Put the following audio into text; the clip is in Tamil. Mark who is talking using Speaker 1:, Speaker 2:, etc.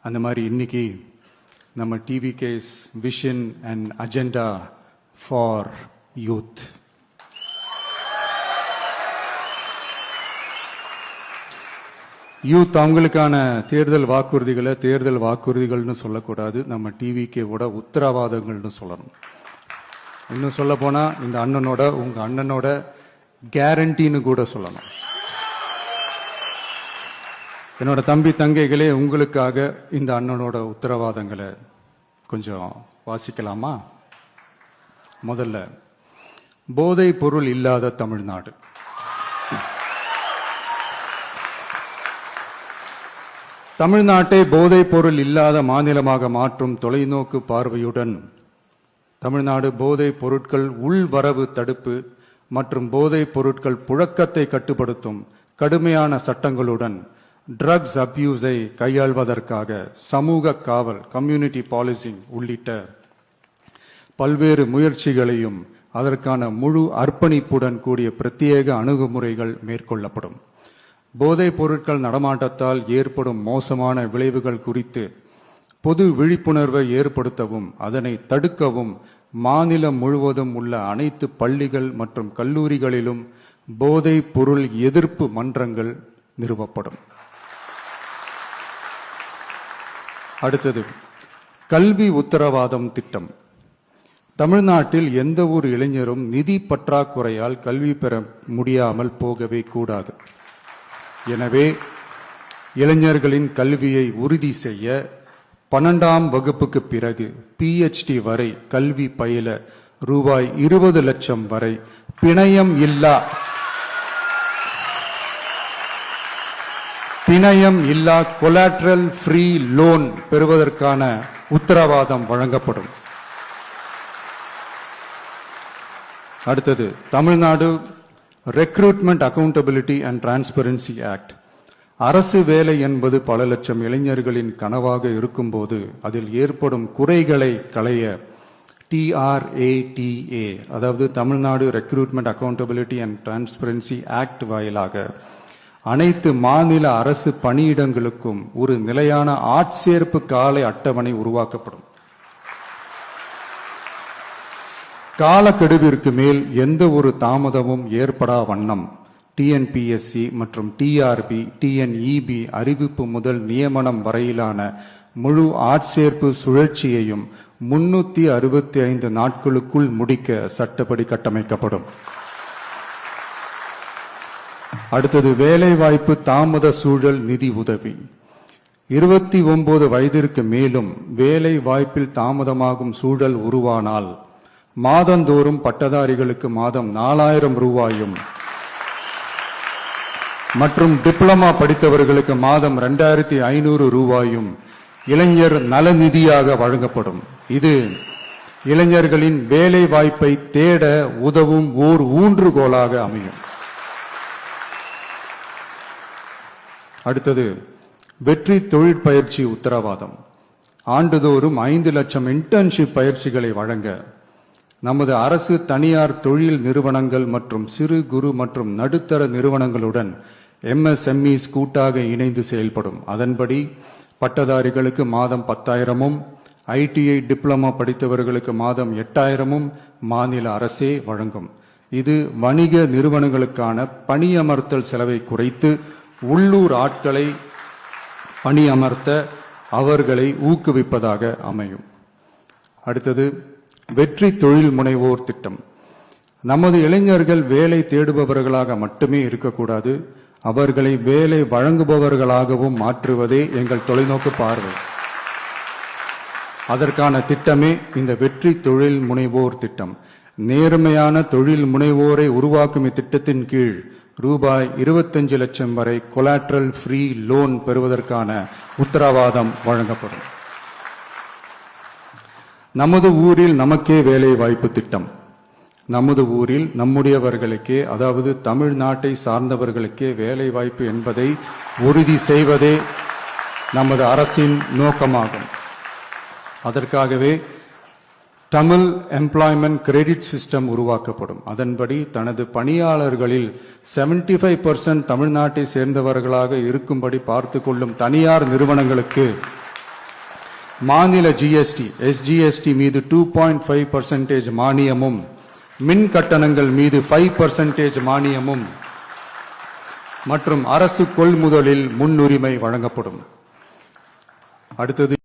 Speaker 1: அந்த மாதிரி இன்னைக்கு நம்ம TVK's vision and agenda for youth. Youth அவங்களுக்கான தேர்தல் வாக்குறுதிகள்னு சொல்லக்கூடாது, நம்ம டிவிகேவோட உத்தரவாதங்கள்னு சொல்லணும். இன்னும் சொல்ல போனா இந்த அண்ணனோட உங்க அண்ணனோட கேரண்டின்னு கூட சொல்லணும். என்னோட தம்பி தங்கைகளே, உங்களுக்காக இந்த அண்ணனோட உத்தரவாதங்களை கொஞ்சம் வாசிக்கலாமா? முதல்ல, போதைப் பொருள் இல்லாத தமிழ்நாடு. தமிழ்நாட்டை போதைப் பொருள் இல்லாத மாநிலமாக மாற்றும் தொலைநோக்கு பார்வையுடன் தமிழ்நாடு போதைப் பொருட்கள் உள்வரவு தடுப்பு மற்றும் போதைப் பொருட்கள் புழக்கத்தை கட்டுப்படுத்தும் கடுமையான சட்டங்களுடன் ட்ரக்ஸ் அபியூஸை கையாள்வதற்காக சமூக காவல், கம்யூனிட்டி பாலிசிங் உள்ளிட்ட பல்வேறு முயற்சிகளையும் அதற்கான முழு அர்ப்பணிப்புடன் கூடிய பிரத்யேக அணுகுமுறைகள் மேற்கொள்ளப்படும். போதைப் பொருட்கள் நடமாட்டத்தால் ஏற்படும் மோசமான விளைவுகள் குறித்து பொது விழிப்புணர்வை ஏற்படுத்தவும் அதனை தடுக்கவும் மாநிலம் முழுவதும் உள்ள அனைத்து பள்ளிகள் மற்றும் கல்லூரிகளிலும் போதைப் பொருள் எதிர்ப்பு மன்றங்கள் நிறுவப்படும். அடுத்தது, கல்வி உத்தரவாதம் திட்டம். தமிழ்நாட்டில் எந்த ஒரு இளைஞரும் நிதி பற்றாக்குறையால் கல்வி பெற முடியாமல் போகவே கூடாது. எனவே இளைஞர்களின் கல்வியை உறுதி செய்ய 12ஆம் வகுப்புக்கு பிறகு PhD வரை கல்வி பயில ரூபாய் 20 லட்சம் வரை பிணையம் இல்லா கொலாட்ரல் ஃப்ரீ லோன் பெறுவதற்கான உத்தரவாதம் வழங்கப்படும். அடுத்தது, Tamil Nadu recruitment accountability and transparency act. அரசு வேலை என்பது பல லட்சம் இளைஞர்களின் கனவாக இருக்கும்போது அதில் ஏற்படும் குறைகளை களைய TRATA, அதாவது Tamil Nadu recruitment accountability and transparency act வாயிலாக அனைத்து மாநில அரசு பணியிடங்களுக்கும் ஒரு நிலையான ஆட்சேர்ப்பு கால அட்டவணை உருவாக்கப்படும். காலக்கெடுவிற்கு மேல் எந்த ஒரு தாமதமும் ஏற்படா வண்ணம் TNPSC மற்றும் TRB, TNEB அறிவிப்பு முதல் நியமனம் வரையிலான முழு ஆட்சேர்ப்பு சுழற்சியையும் 365 நாட்களுக்குள் முடிக்க சட்டப்படி கட்டமைக்கப்படும். அடுத்தது, வேலைவாய்ப்பு தாமத சூழல் நிதி உதவி. 29 வயதிற்கு மேலும் வேலை வாய்ப்பில் தாமதமாகும் சூழல் உருவானால் மாதந்தோறும் பட்டதாரிகளுக்கு மாதம் 4000 ரூபாயும் மற்றும் டிப்ளமா படித்தவர்களுக்கு மாதம் 2500 ரூபாயும் இளைஞர் நலநிதியாக வழங்கப்படும். இது இளைஞர்களின் வேலை வாய்ப்பை தேட உதவும் ஓர் ஊன்றுகோலாக அமையும். அடுத்தது, வெற்றி தொழிற்பயிற்சி உத்தரவாதம். ஆண்டுதோறும் 5 லட்சம் இன்டர்ன்ஷிப் பயிற்சிகளை வழங்க நமது அரசு தனியார் தொழில் நிறுவனங்கள் மற்றும் சிறு குறு மற்றும் நடுத்தர நிறுவனங்களுடன் MSMEs கூட்டாக இணைந்து செயல்படும். அதன்படி பட்டதாரிகளுக்கு மாதம் 10,000-உம் ITI டிப்ளமா படித்தவர்களுக்கு மாதம் 8,000-உம் மாநில அரசே வழங்கும். இது வணிக நிறுவனங்களுக்கான பணியமர்த்தல் செலவை குறைத்து உள்ளூர் ஆட்களை பணியமர்த்த அவர்களை ஊக்குவிப்பதாக அமையும். அடுத்தது, வெற்றி தொழில் முனைவோர் திட்டம். நமது இளைஞர்கள் வேலை தேடுபவர்களாக மட்டுமே இருக்கக்கூடாது, அவர்களை வேலை வழங்குபவர்களாகவும் மாற்றுவதே எங்கள் தொலைநோக்கு பார்வை. அதற்கான திட்டமே இந்த வெற்றி தொழில் முனைவோர் திட்டம். நேர்மையான தொழில் முனைவோரை உருவாக்கும் இத்திட்டத்தின் கீழ் ரூபாய் 25 லட்சம் வரை கொலாட்ரல் ஃப்ரீ லோன் பெறுவதற்கான உத்தரவாதம் வழங்கப்படும். நமது ஊரில் நமக்கே வேலை வாய்ப்பு திட்டம். நமது ஊரில் நம்முடையவர்களுக்கே, அதாவது தமிழ்நாட்டை சார்ந்தவர்களுக்கே வேலை வாய்ப்பு என்பதை உறுதி செய்வதே நமது அரசின் நோக்கமாகும். அதற்காகவே தமிழ் எம்ப்ளாய்மெண்ட் கிரெடிட் சிஸ்டம் உருவாக்கப்படும். அதன்படி தனது பணியாளர்களில் 75% தமிழ்நாட்டை சேர்ந்தவர்களாக இருக்கும்படி பார்த்து கொள்ளும் தனியார் நிறுவனங்களுக்கு மாநில ஜிஎஸ்டி எஸ்ஜிஎஸ்டி மீது 2.5% மானியமும் மின் கட்டணங்கள் மீது 5% மானியமும் மற்றும் அரசு கொள்முதலில் முன்னுரிமை வழங்கப்படும். அடுத்தது